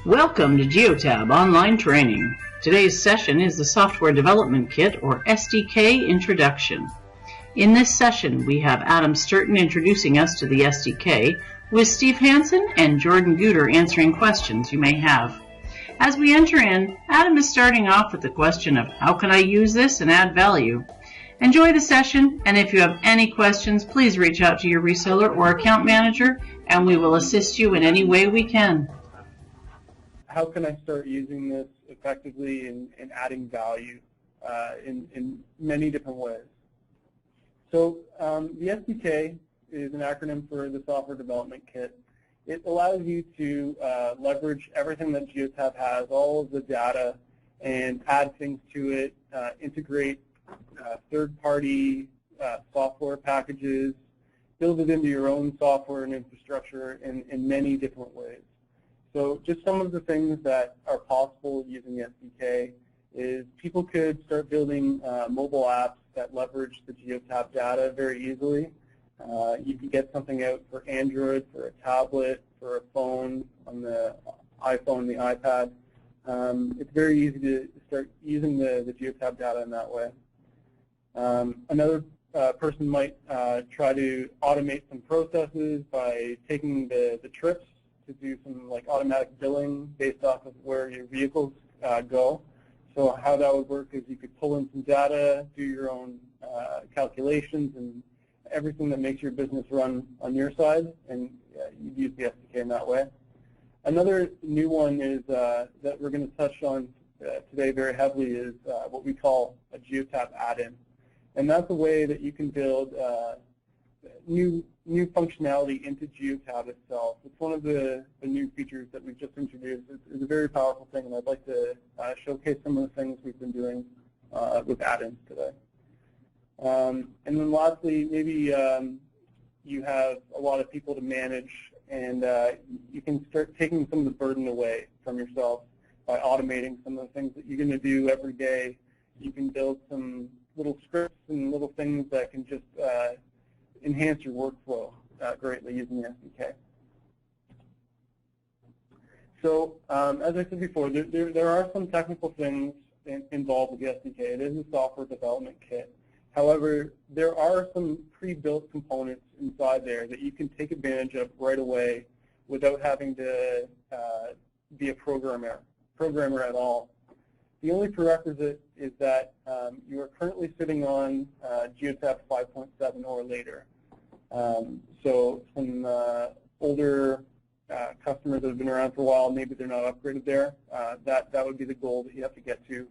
Welcome to Geotab Online Training. Today's session is the Software Development Kit, or SDK Introduction. In this session, we have Adam Sturton introducing us to the SDK, with Steve Hansen and Jordan Guter answering questions you may have. As we enter in, Adam is starting off with the question of how can I use this and add value? Enjoy the session, and if you have any questions, please reach out to your reseller or account manager, and we will assist you in any way we can. How can I start using this effectively and adding value in many different ways? So the SDK is an acronym for the Software Development Kit. It allows you to leverage everything that Geotab has, all of the data, and add things to it, integrate third-party software packages, build it into your own software and infrastructure in many different ways. So just some of the things that are possible using the SDK is people could start building mobile apps that leverage the Geotab data very easily. You can get something out for Android, for a tablet, for a phone, on the iPhone, the iPad. It's very easy to start using the Geotab data in that way. Another person might try to automate some processes by taking the trips to do some like automatic billing based off of where your vehicles go. So how that would work is you could pull in some data, do your own calculations, and everything that makes your business run on your side, and you'd use the SDK in that way. Another new one is that we're going to touch on today very heavily is what we call a Geotab add-in. And that's a way that you can build new functionality into Geotab itself. It's one of the new features that we've just introduced. It's a very powerful thing, and I'd like to showcase some of the things we've been doing with add-ins today. And then lastly, maybe you have a lot of people to manage, and you can start taking some of the burden away from yourself by automating some of the things that you're going to do every day. You can build some little scripts and little things that can just enhance your workflow greatly using the SDK. So as I said before, there are some technical things involved with the SDK. It is a software development kit. However, there are some pre-built components inside there that you can take advantage of right away without having to be a programmer at all. The only prerequisite is that you are currently sitting on Geotab 5.7 or later. So some older customers that have been around for a while, maybe they're not upgraded there. That would be the goal that you have to get to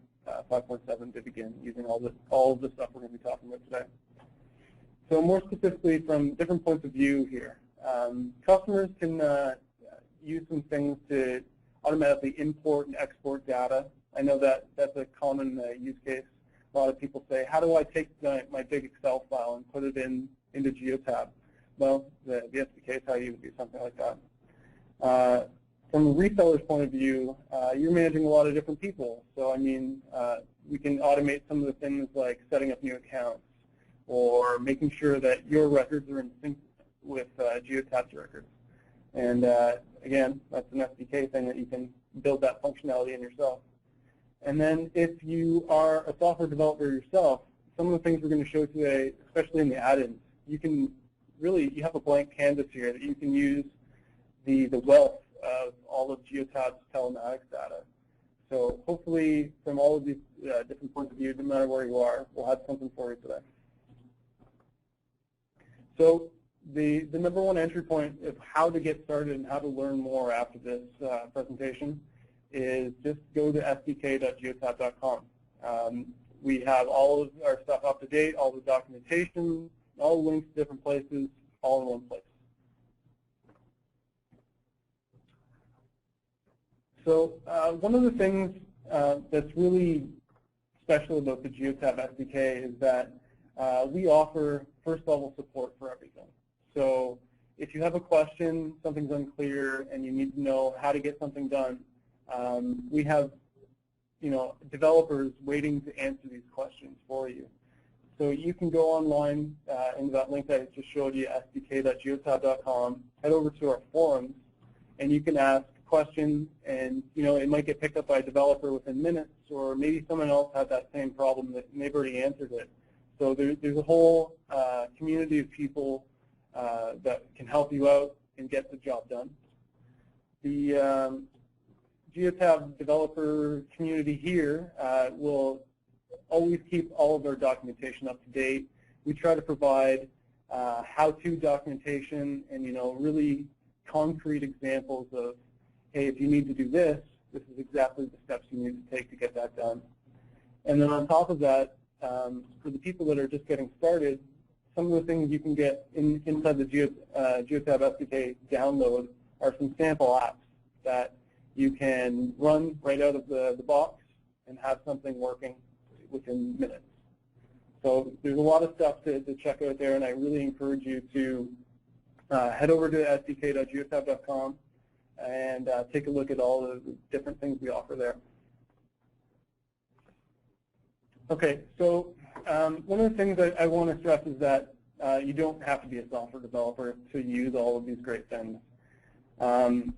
5.7 to begin using all of the stuff we're going to be talking about today. So more specifically from different points of view here, customers can use some things to automatically import and export data. I know that that's a common use case. A lot of people say, how do I take my big Excel file and put it into Geotab? Well, the SDK is how you would do something like that. From a reseller's point of view, you're managing a lot of different people. So, I mean, we can automate some of the things like setting up new accounts or making sure that your records are in sync with Geotab's records. And again, that's an SDK thing that you can build that functionality in yourself. And then if you are a software developer yourself, some of the things we're going to show today, especially in the add-ins, you have a blank canvas here that you can use the wealth of all of Geotab's telematics data. So hopefully from all of these different points of view, no matter where you are, we'll have something for you today. So the number one entry point of how to get started and how to learn more after this presentation is just go to sdk.geotab.com. We have all of our stuff up to date, all the documentation, all the links to different places, all in one place. So one of the things that's really special about the Geotab SDK is that we offer first-level support for everything. So if you have a question, something's unclear, and you need to know how to get something done, we have developers waiting to answer these questions for you. So you can go online in that link that I just showed you, sdk.geotab.com, head over to our forums, and you can ask question, and it might get picked up by a developer within minutes, or maybe someone else had that same problem and they've already answered it. So there's a whole community of people that can help you out and get the job done. The Geotab developer community here will always keep all of our documentation up to date. We try to provide how-to documentation and really concrete examples of, hey, if you need to do this, this is exactly the steps you need to take to get that done. And then on top of that, for the people that are just getting started, some of the things you can get inside the Geotab SDK download are some sample apps that you can run right out of the box and have something working within minutes. So there's a lot of stuff to check out there, and I really encourage you to head over to sdk.geotab.com and take a look at all the different things we offer there. Okay, so one of the things I want to stress is that you don't have to be a software developer to use all of these great things. On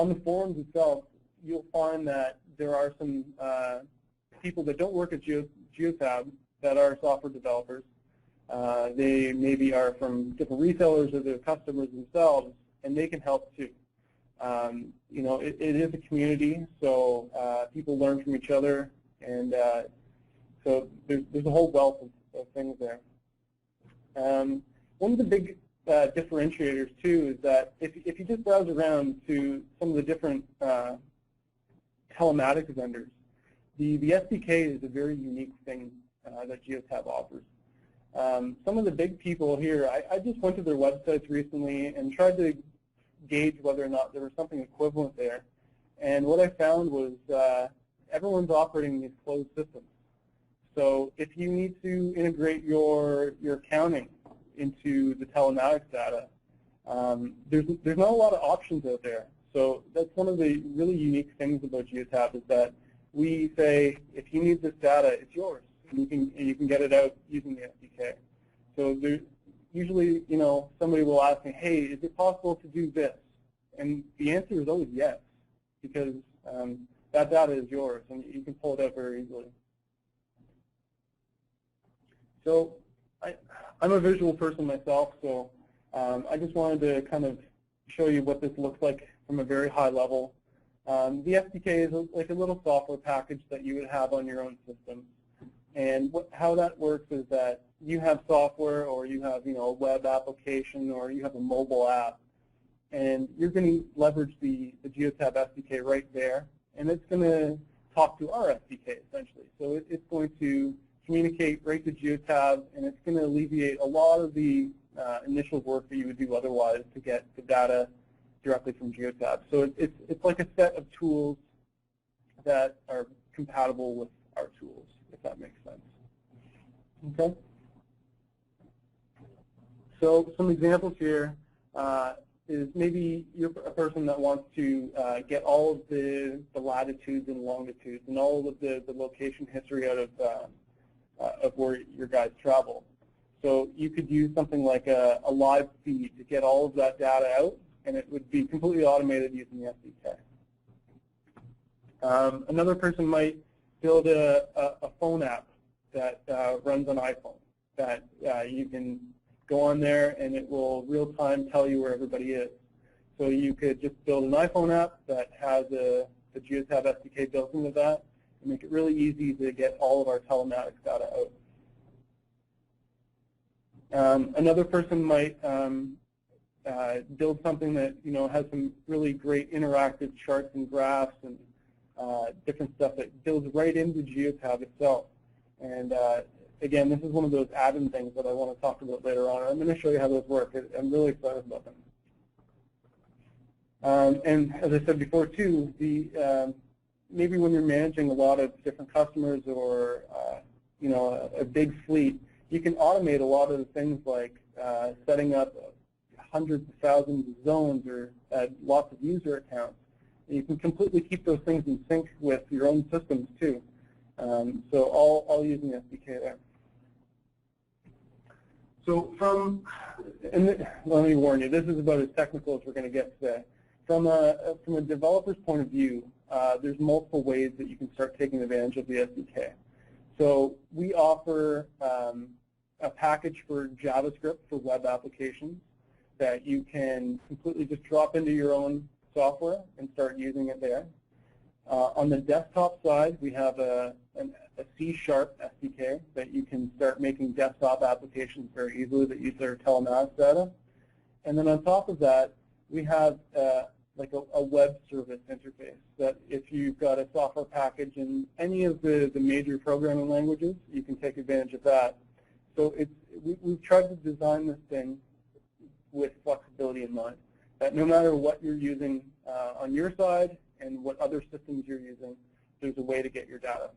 the forums itself, you'll find that there are some people that don't work at Geotab that are software developers. They maybe are from different resellers or their customers themselves, and they can help too. It is a community, so people learn from each other, and so there's a whole wealth of things there. One of the big differentiators too is that if you just browse around to some of the different telematics vendors, the SDK is a very unique thing that Geotab offers. Some of the big people here, I just went to their websites recently and tried to gauge whether or not there was something equivalent there. And what I found was everyone's operating these closed systems. So if you need to integrate your accounting into the telematics data, there's not a lot of options out there. So that's one of the really unique things about Geotab is that we say, if you need this data, it's yours. And you can get it out using the SDK. So there's usually, somebody will ask me, hey, is it possible to do this? And the answer is always yes, because that data is yours, and you can pull it out very easily. So I'm a visual person myself, so I just wanted to kind of show you what this looks like from a very high level. The SDK is like a little software package that you would have on your own system. And how that works is that you have software, or you have a web application, or you have a mobile app, and you're going to leverage the Geotab SDK right there, and it's going to talk to our SDK essentially. So it's going to communicate right to Geotab, and it's going to alleviate a lot of the initial work that you would do otherwise to get the data directly from Geotab. So it's like a set of tools that are compatible with our tools, if that makes sense. Okay. So some examples here is maybe you're a person that wants to get all of the latitudes and longitudes and all of the location history out of where your guys travel. So you could use something like a live feed to get all of that data out, and it would be completely automated using the SDK. Another person might build a phone app that runs on iPhone that you can go on there and it will real-time tell you where everybody is. So you could just build an iPhone app that has the Geotab SDK built into that and make it really easy to get all of our telematics data out. Another person might build something that has some really great interactive charts and graphs and different stuff that builds right into Geotab itself. And again, this is one of those add-in things that I want to talk about later on. I'm going to show you how those work. I'm really excited about them. And as I said before, too, maybe when you're managing a lot of different customers or a big fleet, you can automate a lot of the things like setting up hundreds of thousands of zones or lots of user accounts. And you can completely keep those things in sync with your own systems too. So all using SDK there. So let me warn you, this is about as technical as we're going to get today. From a developer's point of view, there's multiple ways that you can start taking advantage of the SDK. So we offer a package for JavaScript for web applications that you can completely just drop into your own software and start using it there. On the desktop side, we have a C# SDK that you can start making desktop applications very easily that use their telematics data. And then on top of that, we have like a web service interface that if you've got a software package in any of the major programming languages, you can take advantage of that. So we've tried to design this thing with flexibility in mind, that no matter what you're using on your side and what other systems you're using, there's a way to get your data.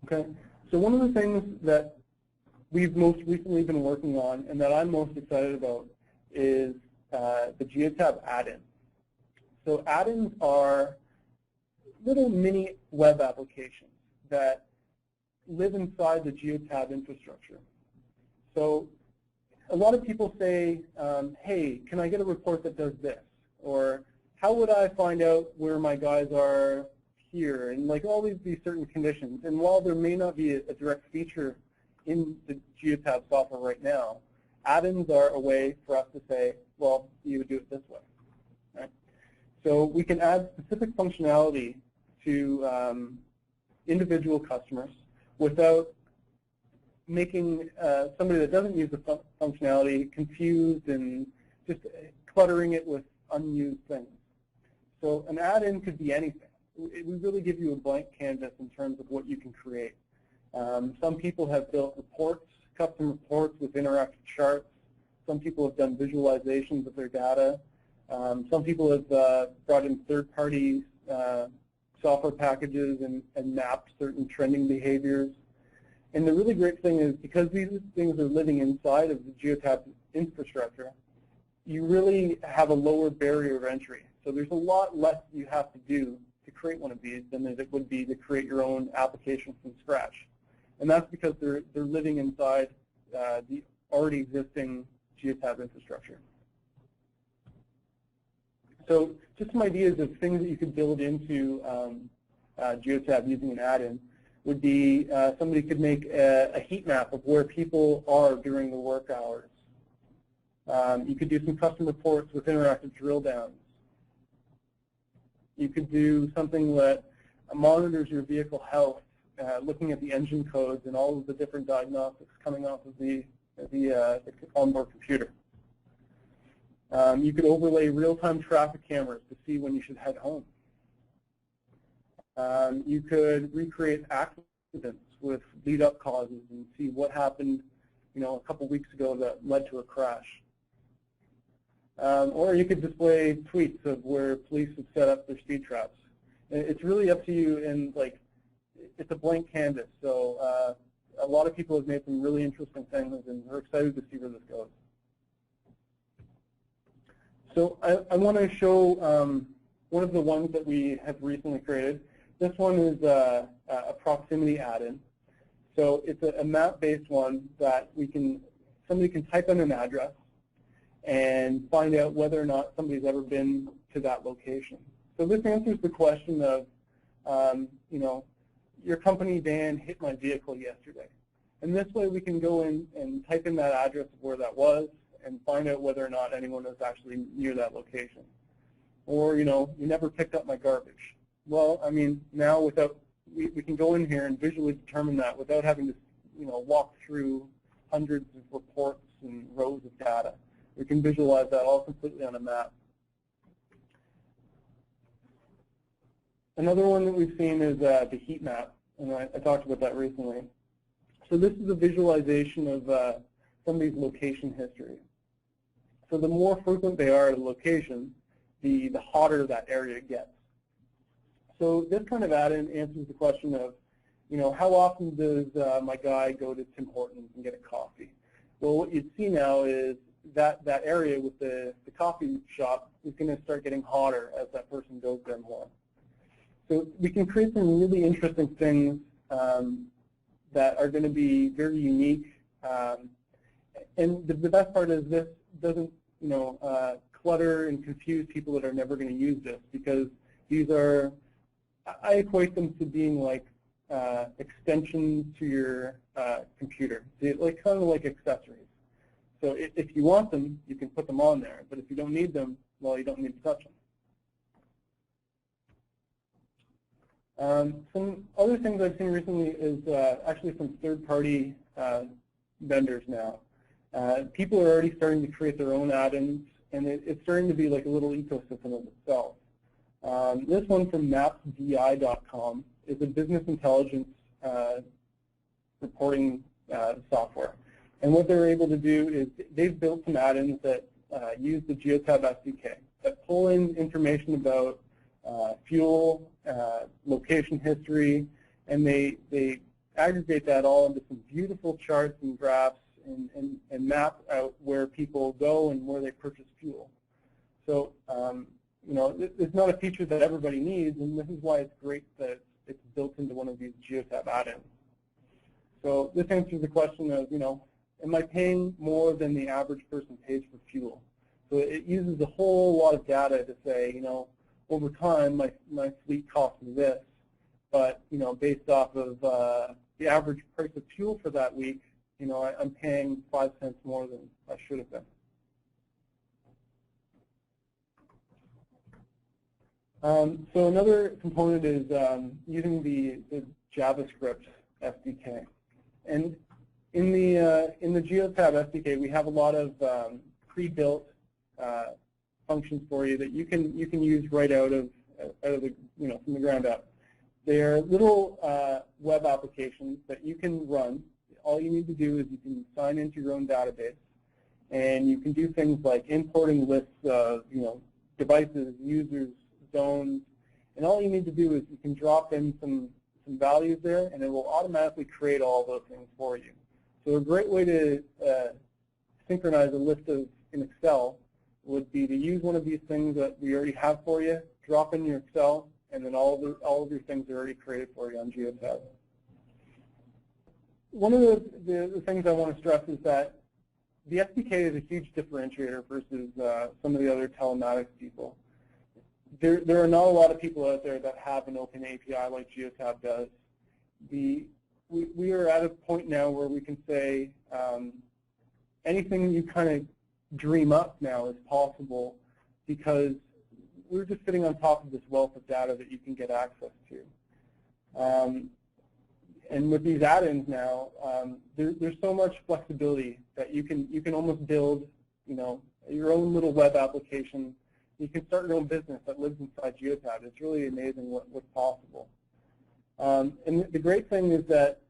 Okay, so one of the things that we've most recently been working on and that I'm most excited about is the Geotab add-in. So add-ins are little mini web applications that live inside the Geotab infrastructure. So a lot of people say, hey, can I get a report that does this? Or how would I find out where my guys are here? And like all these certain conditions. And while there may not be a direct feature in the Geotab software right now, add-ins are a way for us to say, well, you would do it this way. Right? So we can add specific functionality to individual customers without making somebody that doesn't use the functionality confused and just cluttering it with unused things. So an add-in could be anything. We really give you a blank canvas in terms of what you can create. Some people have built reports, custom reports with interactive charts. Some people have done visualizations of their data. Some people have brought in third-party software packages and mapped certain trending behaviors. And the really great thing is because these things are living inside of the Geotab infrastructure, you really have a lower barrier of entry. So there's a lot less you have to do to create one of these than it would be to create your own application from scratch. And that's because they're living inside the already existing Geotab infrastructure. So just some ideas of things that you could build into Geotab using an add-in would be somebody could make a heat map of where people are during the work hours. You could do some custom reports with interactive drill downs. You could do something that monitors your vehicle health, looking at the engine codes and all of the different diagnostics coming off of the onboard computer. You could overlay real-time traffic cameras to see when you should head home. You could recreate accidents with lead-up causes and see what happened, a couple weeks ago that led to a crash. Or you could display tweets of where police have set up their speed traps. It's really up to you, and it's a blank canvas. So a lot of people have made some really interesting things, and we're excited to see where this goes. So I want to show one of the ones that we have recently created. This one is a proximity add-in. So it's a map-based one that somebody can type in an address and find out whether or not somebody's ever been to that location. So this answers the question of, your company van hit my vehicle yesterday. And this way we can go in and type in that address of where that was and find out whether or not anyone is actually near that location. Or, you never picked up my garbage. Well, now we can go in here and visually determine that without having to, walk through hundreds of reports and rows of data. We can visualize that all completely on a map. Another one that we've seen is the heat map, and I talked about that recently. So this is a visualization of somebody's location history. So the more frequent they are at a location, the hotter that area gets. So this kind of add-in answers the question of, how often does my guy go to Tim Hortons and get a coffee? Well, what you'd see now is that area with the coffee shop is going to start getting hotter as that person goes there more. So we can create some really interesting things that are going to be very unique. And the best part is this doesn't, clutter and confuse people that are never going to use this, because these are, I equate them to being like extensions to your computer, like kind of like accessories. So if you want them, you can put them on there, but if you don't need them, well, you don't need to touch them. Some other things I've seen recently is actually from third-party vendors now. People are already starting to create their own add-ins, and it's starting to be like a little ecosystem of itself. This one from mapsdi.com is a business intelligence reporting software. And what they're able to do is they've built some add-ins that use the Geotab SDK that pull in information about fuel, location history, and they aggregate that all into some beautiful charts and graphs and map out where people go and where they purchase fuel. So, it's not a feature that everybody needs, and this is why it's great that it's built into one of these Geotab add-ins. So this answers the question of, am I paying more than the average person pays for fuel? So it uses a whole lot of data to say, over time, my fleet costs me this, but, based off of the average price of fuel for that week, I'm paying 5 cents more than I should have been. So another component is using the JavaScript SDK. And in the Geotab SDK, we have a lot of pre-built functions for you that you can use right out of the from the ground up. They are little web applications that you can run. All you need to do is you can sign into your own database, and you can do things like importing lists of devices, users, zones, and all you need to do is you can drop in some values there, and it will automatically create all those things for you. So a great way to synchronize a list in Excel would be to use one of these things that we already have for you, drop in your Excel, and then all of your things are already created for you on Geotab. One of the things I want to stress is that the SDK is a huge differentiator versus some of the other telematics people. There are not a lot of people out there that have an open API like Geotab does. We are at a point now where we can say anything you kind of dream up now is possible, because we're just sitting on top of this wealth of data that you can get access to. And with these add-ins now, there's so much flexibility that you can almost build your own little web application. You can start your own business that lives inside Geotab. It's really amazing what's possible. And the great thing is that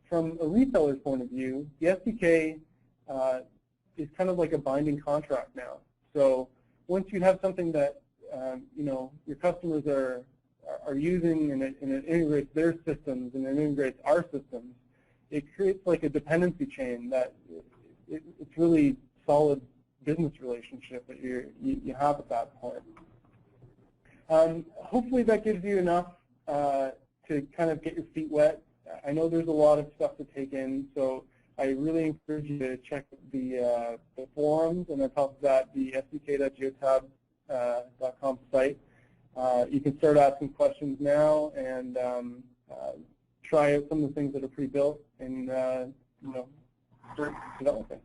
from a retailer's point of view, the SDK is kind of like a binding contract now. So once you have something that your customers are using, and it integrates their systems and it integrates our systems, it creates like a dependency chain that it's really solid business relationship that you have at that point. Hopefully that gives you enough to kind of get your feet wet. I know there's a lot of stuff to take in, so I really encourage you to check the forums, and on top of that, the sdk.geotab.com site. You can start asking questions now and try out some of the things that are pre-built and start developing.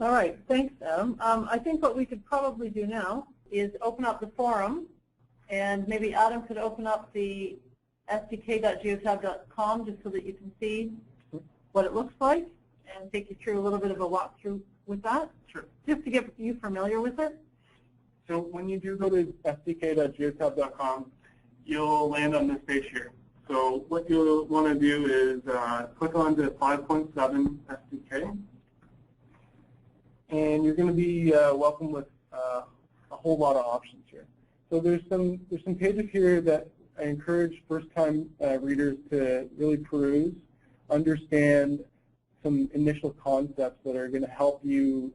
All right, thanks, Adam. I think what we could probably do now is open up the forum, and maybe Adam could open up the sdk.geotab.com just so that you can see what it looks like and take you through a little bit of a walkthrough with that. Sure. Just to get you familiar with it. So when you do go to sdk.geotab.com, you'll land on this page here. So what you'll want to do is click on the 5.7 SDK, and you're going to be welcome with a whole lot of options here. So there's some pages here that I encourage first-time readers to really peruse, understand some initial concepts that are going to help you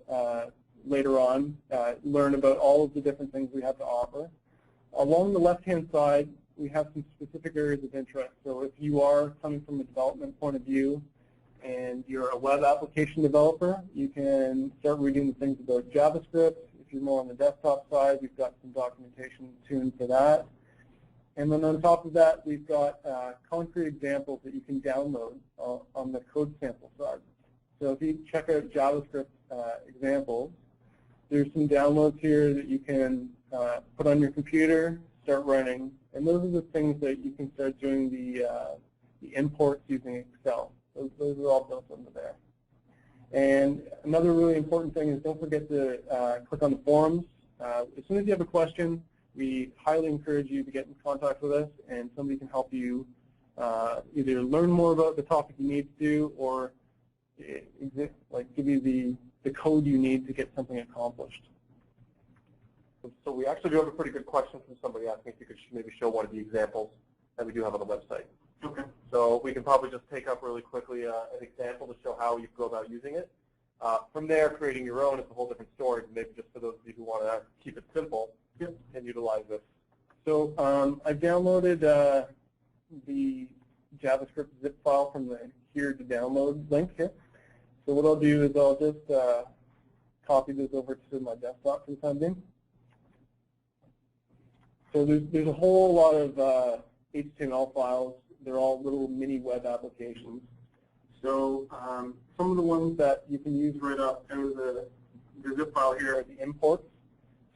later on learn about all of the different things we have to offer. Along the left-hand side, we have some specific areas of interest. So if you are coming from a development point of view, and you're a web application developer, you can start reading the things about JavaScript. If you're more on the desktop side, we've got some documentation tuned for that. And then on top of that, we've got concrete examples that you can download on the code sample side. So if you check out JavaScript examples, there's some downloads here that you can put on your computer, start running, and those are the things that you can start doing the imports using Excel. Those are all built into there. And another really important thing is don't forget to click on the forums. As soon as you have a question, we highly encourage you to get in contact with us, and somebody can help you either learn more about the topic you need to do, or give you the code you need to get something accomplished. So we actually do have a pretty good question from somebody asking if you could maybe show one of the examples that we do have on the website. Okay. So we can probably just take up really quickly an example to show how you go about using it. From there, creating your own is a whole different story, maybe just for those of you who want to keep it simple and utilize this. So I downloaded the JavaScript zip file from the here to download link here. So what I'll do is I'll just copy this over to my desktop for the time being. So there's a whole lot of HTML files. They're all little mini web applications. So some of the ones that you can use right up out of the zip file here are the imports.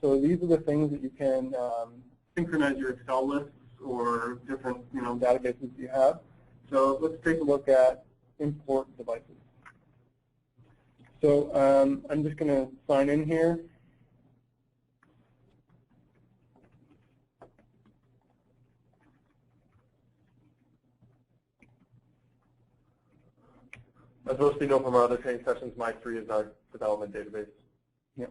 So these are the things that you can synchronize your Excel lists or different databases you have. So let's take a look at import devices. So I'm just going to sign in here. As most of you know from our other training sessions, My3 is our development database. Yep.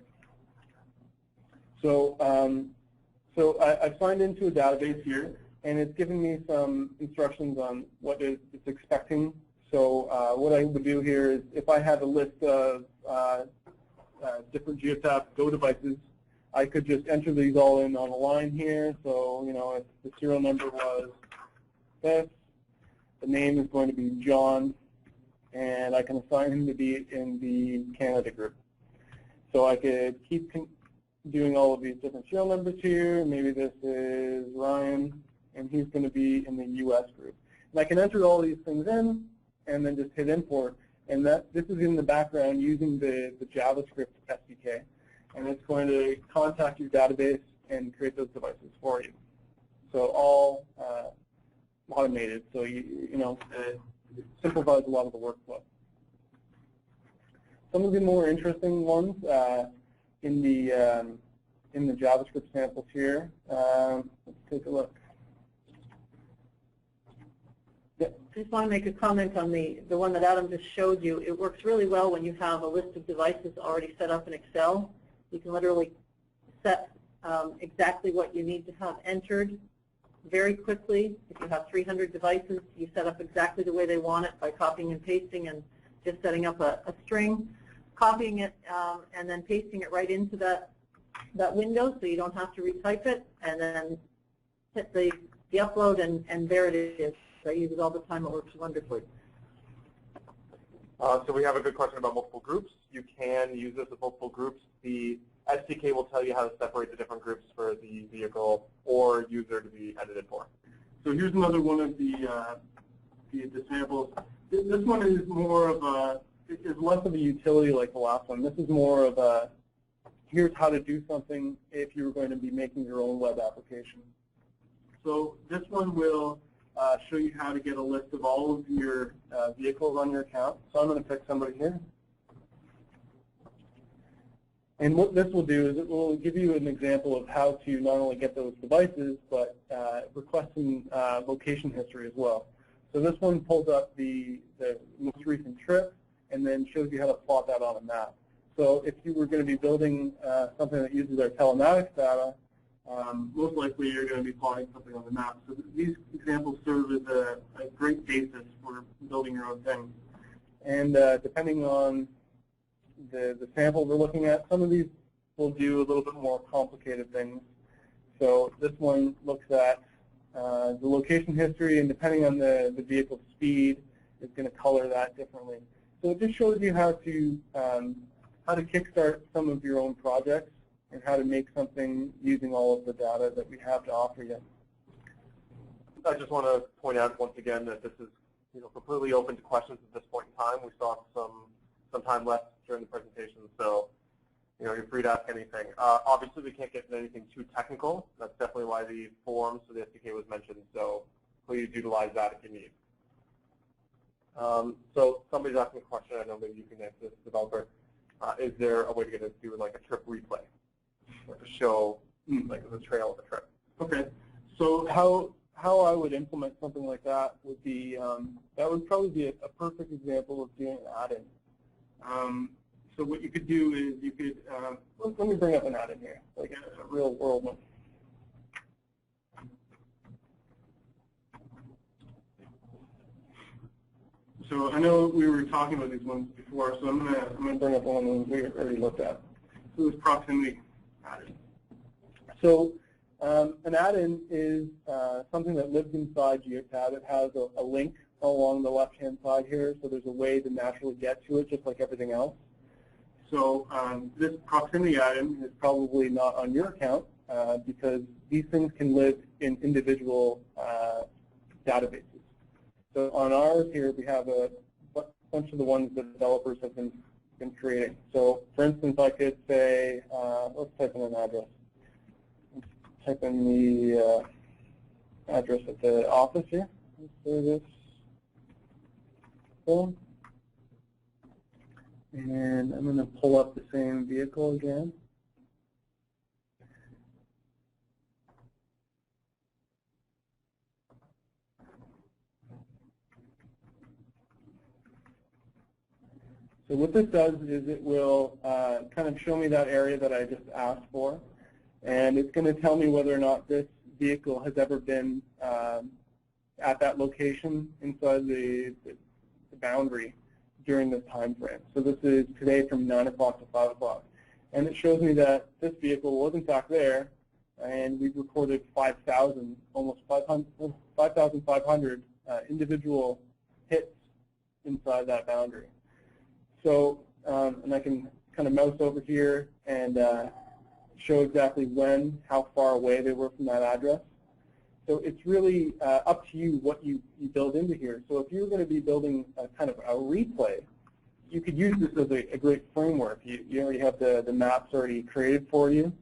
So I've signed into a database here, and it's giving me some instructions on what it's expecting. So what I would do here is if I had a list of different GeoTap Go devices, I could just enter these all in on a line here. So, if the serial number was this, the name is going to be John, and I can assign him to be in the Canada group. So I could keep doing all of these different serial numbers here. Maybe this is Ryan, and he's going to be in the US group. And I can enter all these things in, and then just hit import. And this is in the background using the JavaScript SDK. And it's going to contact your database and create those devices for you. So all automated. So it simplifies a lot of the workflow. Some of the more interesting ones in the JavaScript samples here. Let's take a look. I just want to make a comment on the one that Adam just showed you. It works really well when you have a list of devices already set up in Excel. You can literally set exactly what you need to have entered very quickly. If you have 300 devices, you set up exactly the way they want it by copying and pasting and just setting up a string, copying it, and then pasting it right into that window so you don't have to retype it, and then hit the upload, and there it is. I use it all the time. It works wonderfully. So we have a good question about multiple groups. You can use this with multiple groups. The SDK will tell you how to separate the different groups for the vehicle or user to be edited for. So here's another one of the samples. This one is more of is less of a utility like the last one. This is more of a, here's how to do something if you were going to be making your own web application. So this one will show you how to get a list of all of your vehicles on your account. So I'm going to pick somebody here. And what this will do is it will give you an example of how to not only get those devices, but request some location history as well. So this one pulls up the most recent trip and then shows you how to plot that on a map. So if you were going to be building something that uses our telematics data, most likely you're going to be plotting something on the map. So these examples serve as a great basis for building your own thing. And depending on the sample we're looking at, some of these will do a little bit more complicated things. So this one looks at the location history, and depending on the vehicle's speed, going to color that differently. So it just shows you how to kickstart some of your own projects and how to make something using all of the data that we have to offer you. I just want to point out once again that this is completely open to questions at this point in time. We still have some time left during the presentation, so you're free to ask anything. Obviously, we can't get into anything too technical. That's definitely why the forums for the SDK was mentioned, so please utilize that if you need. So somebody's asking a question. I know maybe you can answer this, developer. Is there a way to get to do like a trip replay, like to show like the trail of the trip? Okay. So how I would implement something like that would be, that would probably be a perfect example of doing an add-in. So what you could do is you could, let me bring up an add-in here, like a real world one. So I know we were talking about these ones before, so I'm gonna bring up one we already looked at. So this proximity add-in. So an add-in is something that lives inside GeoTab. It has a link along the left-hand side here, so there's a way to naturally get to it, just like everything else. So this proximity add-in is probably not on your account because these things can live in individual databases. So on ours here, we have a bunch of the ones that developers have been creating. So for instance, I could say, let's type in an address. Let's type in the address at the office here. Let's do this. Boom. And I'm going to pull up the same vehicle again. So what this does is it will kind of show me that area that I just asked for, and it's going to tell me whether or not this vehicle has ever been at that location inside the boundary during this time frame. So this is today from 9 o'clock to 5 o'clock. And it shows me that this vehicle was in fact there, and we've recorded 5,000, almost 5,500 individual hits inside that boundary. So, and I can kind of mouse over here and show exactly when, how far away they were from that address. So it's really up to you what you build into here. So if you're going to be building a kind of a replay, you could use this as a great framework. You already have the maps already created for you.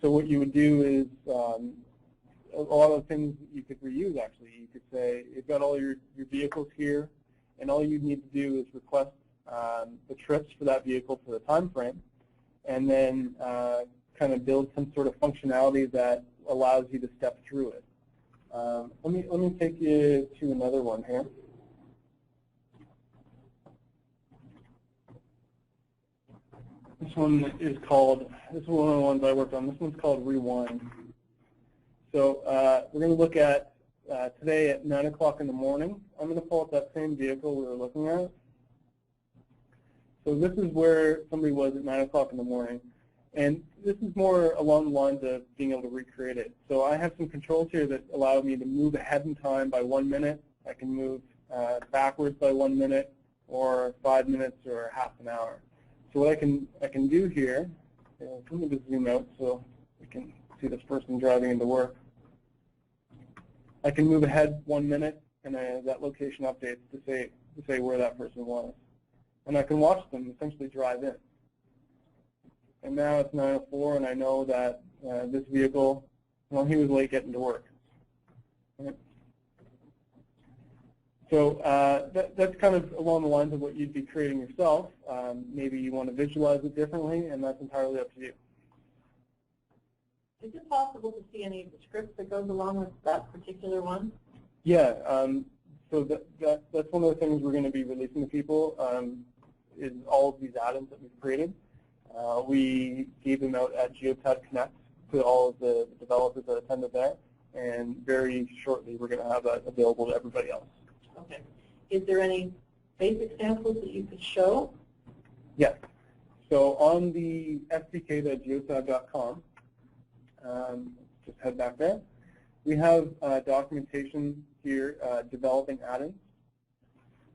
So what you would do is a lot of things you could reuse actually. You could say you've got all your vehicles here, and all you need to do is request the trips for that vehicle for the time frame, and then kind of build some sort of functionality that allows you to step through it. Let me take you to another one here. This one is called, this is one of the ones I worked on. This one's called Rewind. So we're going to look at today at 9 o'clock in the morning. I'm going to pull up that same vehicle we were looking at. So this is where somebody was at 9 o'clock in the morning. And this is more along the lines of being able to recreate it. So I have some controls here that allow me to move ahead in time by 1 minute. I can move backwards by 1 minute, or 5 minutes, or half an hour. So what I can do here, let me just zoom out so we can see this person driving into work. I can move ahead 1 minute, and that location updates to say where that person was. And I can watch them essentially drive in. And now it's 9:04, and I know that this vehicle, well, he was late getting to work. Right? So that's kind of along the lines of what you'd be creating yourself. Maybe you want to visualize it differently, and that's entirely up to you. Is it possible to see any of the script that goes along with that particular one? Yeah. So that's one of the things we're going to be releasing to people is all of these add-ins that we've created. We gave them out at GeoTab Connect to all of the developers that attended there, and very shortly we're going to have that available to everybody else. Okay. Is there any basic samples that you could show? Yes. So on the SDK.geotab.com, just head back there. We have documentation here developing add-ins.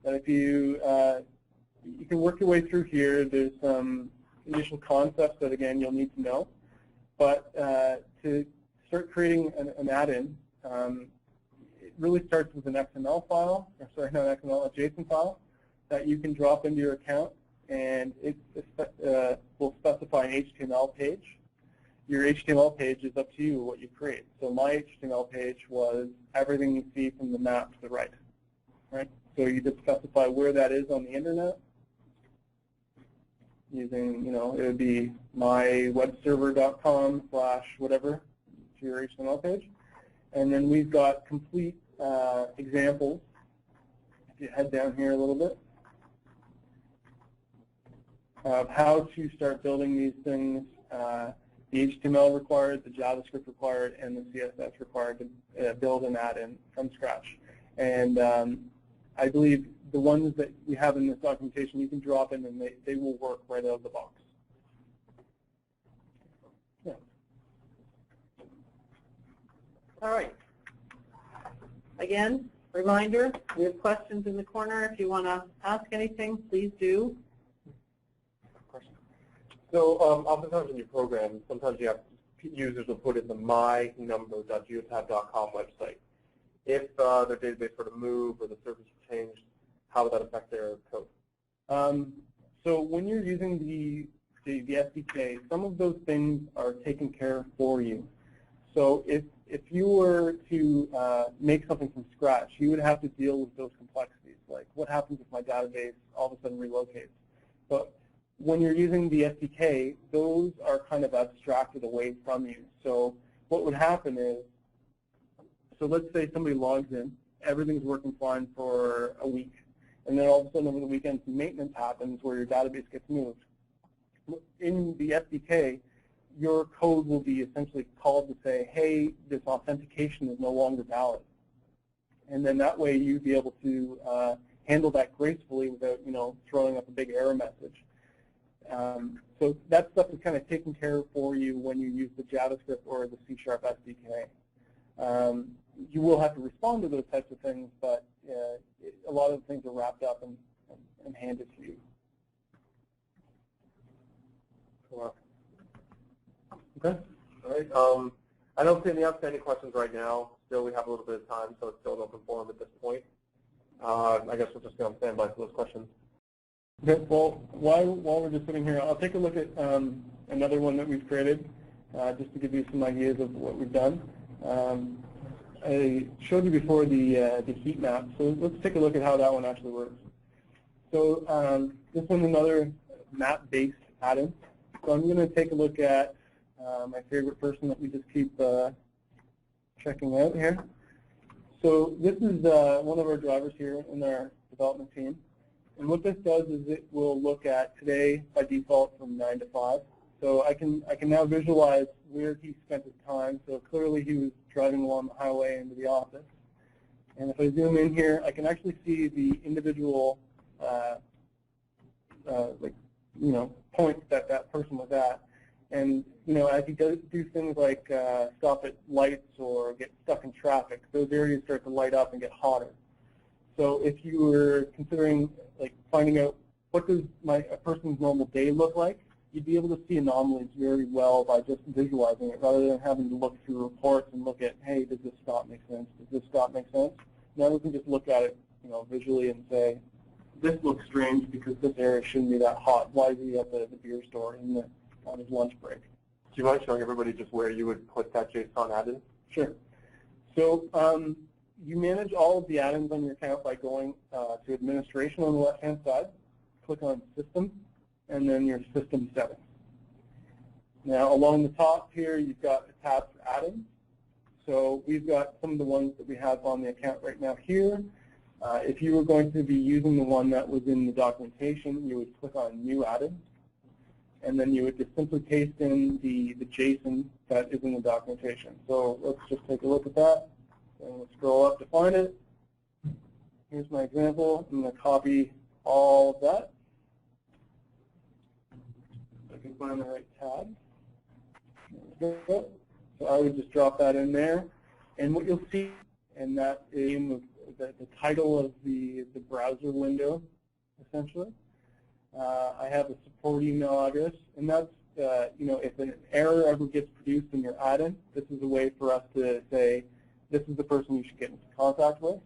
that if you can work your way through here. There's some initial concepts that, again, you'll need to know. But to start creating an add-in, it really starts with an XML file, or sorry, not XML, a JSON file that you can drop into your account, and it will specify an HTML page. Your HTML page is up to you what you create. So my HTML page was everything you see from the map to the right. Right? So you just specify where that is on the internet using, it would be mywebserver.com/whatever to your HTML page. And then we've got complete examples. If you head down here a little bit, of how to start building these things, the HTML required, the JavaScript required, and the CSS required to build an add-in from scratch. And I believe the ones that we have in this documentation, you can drop in and they will work right out of the box. Yeah. All right. Again, reminder, we have questions in the corner. If you want to ask anything, please do. So oftentimes in your program, sometimes you have users will put in the mynumber.geotab.com website. If their database were to move or the service changed, how would that affect their code? So when you're using the SDK, some of those things are taken care of for you. So if you were to make something from scratch, you would have to deal with those complexities, like what happens if my database all of a sudden relocates. But when you're using the SDK, those are kind of abstracted away from you. So what would happen is, so let's say somebody logs in, everything's working fine for a week, and then all of a sudden over the weekend some maintenance happens where your database gets moved. In the SDK, your code will be essentially called to say, hey, this authentication is no longer valid. And then that way you'd be able to handle that gracefully without, throwing up a big error message. So that stuff is kind of taken care of for you when you use the JavaScript or the C# SDK. You will have to respond to those types of things, but a lot of the things are wrapped up and handed to you. Cool. Okay. All right. I don't see any outstanding questions right now. Still, we have a little bit of time, so it's still an open forum at this point. I guess we'll just go on standby for those questions. Okay, well, while we're just sitting here, I'll take a look at another one that we've created, just to give you some ideas of what we've done. I showed you before the heat map, so let's take a look at how that one actually works. So this one's another map-based add-in. So I'm going to take a look at my favorite person that we just keep checking out here. So this is one of our drivers here in our development team. And what this does is it will look at today by default from 9 to 5. So I can now visualize where he spent his time. So clearly he was driving along the highway into the office. And if I zoom in here, I can actually see the individual points that that person was at. And as he does do things like stop at lights or get stuck in traffic, those areas start to light up and get hotter. So if you were considering finding out what does a person's normal day look like, you'd be able to see anomalies very well by just visualizing it rather than having to look through reports and look at, hey, does this stop make sense? Does this stop make sense? Now we can just look at it visually and say, this looks strange because this area shouldn't be that hot. Why is he at the beer store on his lunch break? Do you mind showing everybody just where you would put that JSON add-in? Sure. So you manage all of the add-ins on your account by going to Administration on the left-hand side, click on System, and then your System Settings. Now, along the top here, you've got a tab for add-ins. So we've got some of the ones that we have on the account right now here. If you were going to be using the one that was in the documentation, you would click on New Add-in, and then you would just simply paste in the JSON that is in the documentation. So let's just take a look at that. And we'll scroll up to find it. Here's my example. I'm going to copy all of that. I can find the right tab. There we go. So I would just drop that in there. And what you'll see in that name the title of the browser window, essentially. I have a support email address, and that's, if an error ever gets produced in your add-in, this is a way for us to say, this is the person you should get into contact with.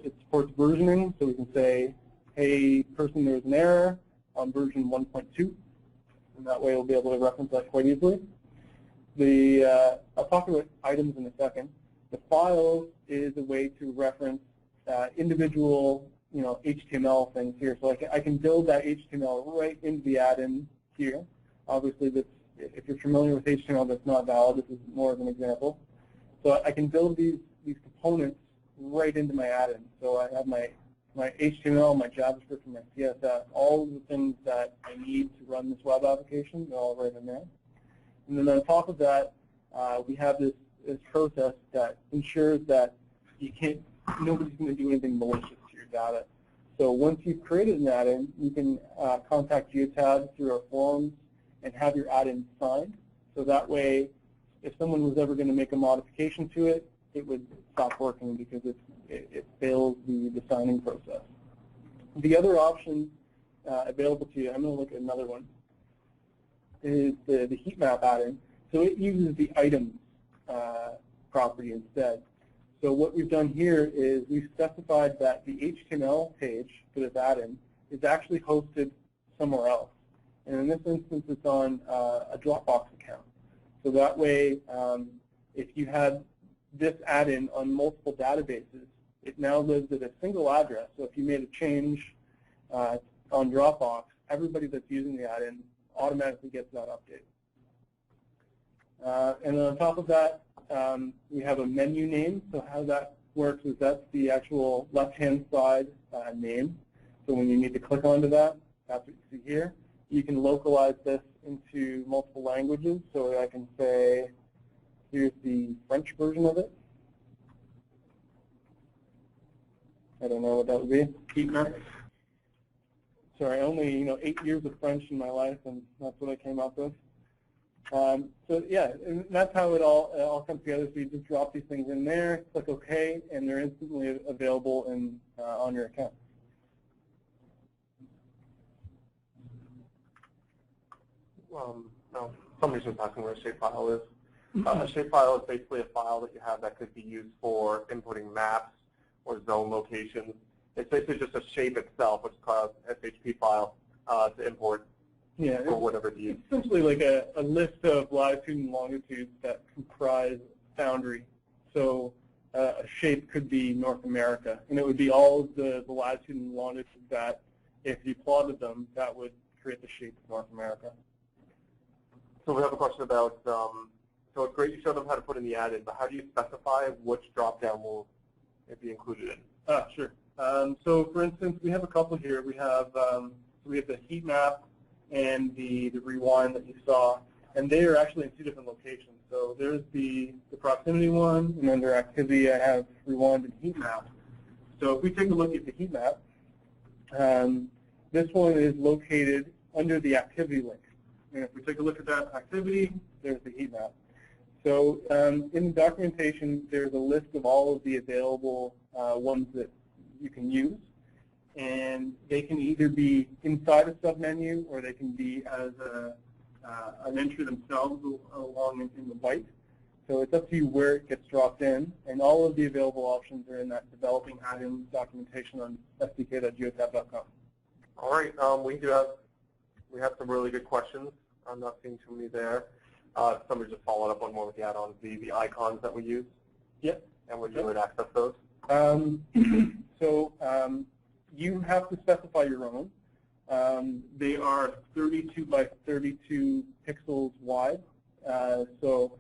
It supports versioning, so we can say, hey, person, there's an error on version 1.2, and that way we'll be able to reference that quite easily. I'll talk about items in a second. The files is a way to reference individual, HTML things here. So I can build that HTML right into the add-in here. Obviously, if you're familiar with HTML, that's not valid. This is more of an example. So I can build these components right into my add-in. So I have my HTML, my JavaScript, and my CSS, all of the things that I need to run this web application, they're all right in there. And then on top of that, we have this process that ensures that nobody's going to do anything malicious to your data. So once you've created an add-in, you can contact Geotab through our forums and have your add-in signed. So that way, if someone was ever going to make a modification to it, it would stop working because it fails the signing process. The other option available to you, I'm going to look at another one, is the heat map add-in. So it uses the items property instead. So what we've done here is we've specified that the HTML page for this add-in is actually hosted somewhere else. And in this instance, it's on a Dropbox account. So that way, if you had this add-in on multiple databases, it now lives at a single address. So if you made a change on Dropbox, everybody that's using the add-in automatically gets that update. And then on top of that, we have a menu name. So how that works is that's the actual left-hand side name. So when you need to click onto that, that's what you see here. You can localize this into multiple languages. So I can say, here's the French version of it. I don't know what that would be. Heat map. Sorry, only 8 years of French in my life, and that's what I came up with. So yeah, and that's how it all comes together. So you just drop these things in there, click OK, and they're instantly available on your account. Now, somebody's just asking where a shapefile is. A shapefile is basically a file that you have that could be used for inputting maps or zone locations. It's basically just a shape itself, which is called SHP file, to import for whatever it is. It's essentially like a list of latitude and longitudes that comprise boundary. So a shape could be North America, and it would be all of the latitude and longitude that, if you plotted them, that would create the shape of North America. So we have a question about, so it's great you showed them how to put in the add-in, but how do you specify which drop-down will it be included in? Sure. So for instance, we have a couple here. We have the heat map and the rewind that you saw, and they are actually in two different locations. So there's the proximity one, and under activity I have rewind and heat map. So if we take a look at the heat map, this one is located under the activity link. And if we take a look at that activity, there's the heat map. So in the documentation, there's a list of all of the available ones that you can use. And they can either be inside a submenu, or they can be as an entry themselves along in the white. So it's up to you where it gets dropped in. And all of the available options are in that developing add-in documentation on sdk.geotab.com. All right. We have some really good questions. I'm not seeing too many there. Somebody just followed up one more with the add-ons, the icons that we use. Yep. And where you would access those. You have to specify your own. They are 32 by 32 pixels wide. So,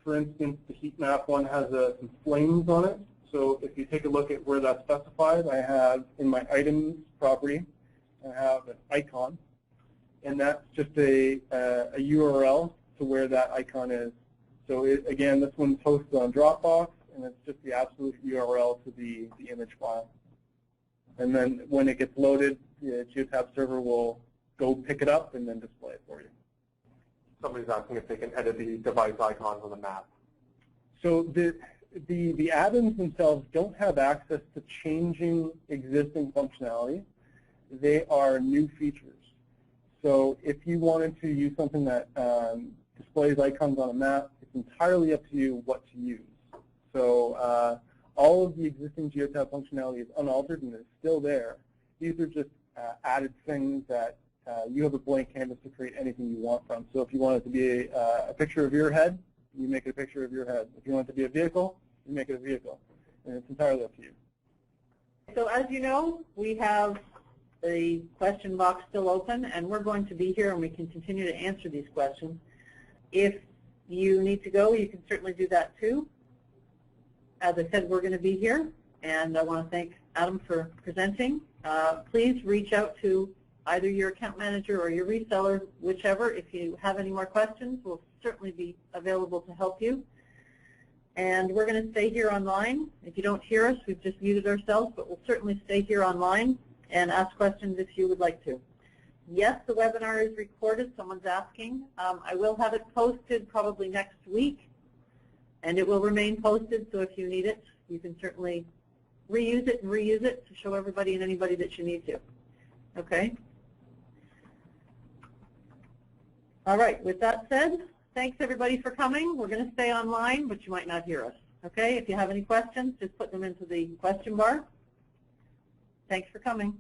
for instance, the heat map one has some flames on it. So if you take a look at where that's specified, I have in my items property, I have an icon. And that's just a URL to where that icon is. So again, this one's hosted on Dropbox, and it's just the absolute URL to the image file. And then when it gets loaded, the Geotab server will go pick it up and then display it for you. Somebody's asking if they can edit the device icons on the map. So the add-ins themselves don't have access to changing existing functionality. They are new features. So if you wanted to use something that displays icons on a map, it's entirely up to you what to use. So all of the existing geotab functionality is unaltered and is still there. These are just added things that you have a blank canvas to create anything you want from. So if you want it to be a picture of your head, you make it a picture of your head. If you want it to be a vehicle, you make it a vehicle. And it's entirely up to you. So as you know, we have the question box still open, and we're going to be here and we can continue to answer these questions. If you need to go, you can certainly do that too. As I said, we're going to be here, and I want to thank Adam for presenting. Please reach out to either your account manager or your reseller, whichever. If you have any more questions, we'll certainly be available to help you. And we're going to stay here online. If you don't hear us, we've just muted ourselves, but we'll certainly stay here online and ask questions if you would like to. Yes, the webinar is recorded. Someone's asking. I will have it posted probably next week, and it will remain posted, so if you need it, you can certainly reuse it and reuse it to show everybody and anybody that you need to. Okay? All right, with that said, thanks everybody for coming. We're going to stay online, but you might not hear us. Okay, if you have any questions, just put them into the question bar. Thanks for coming.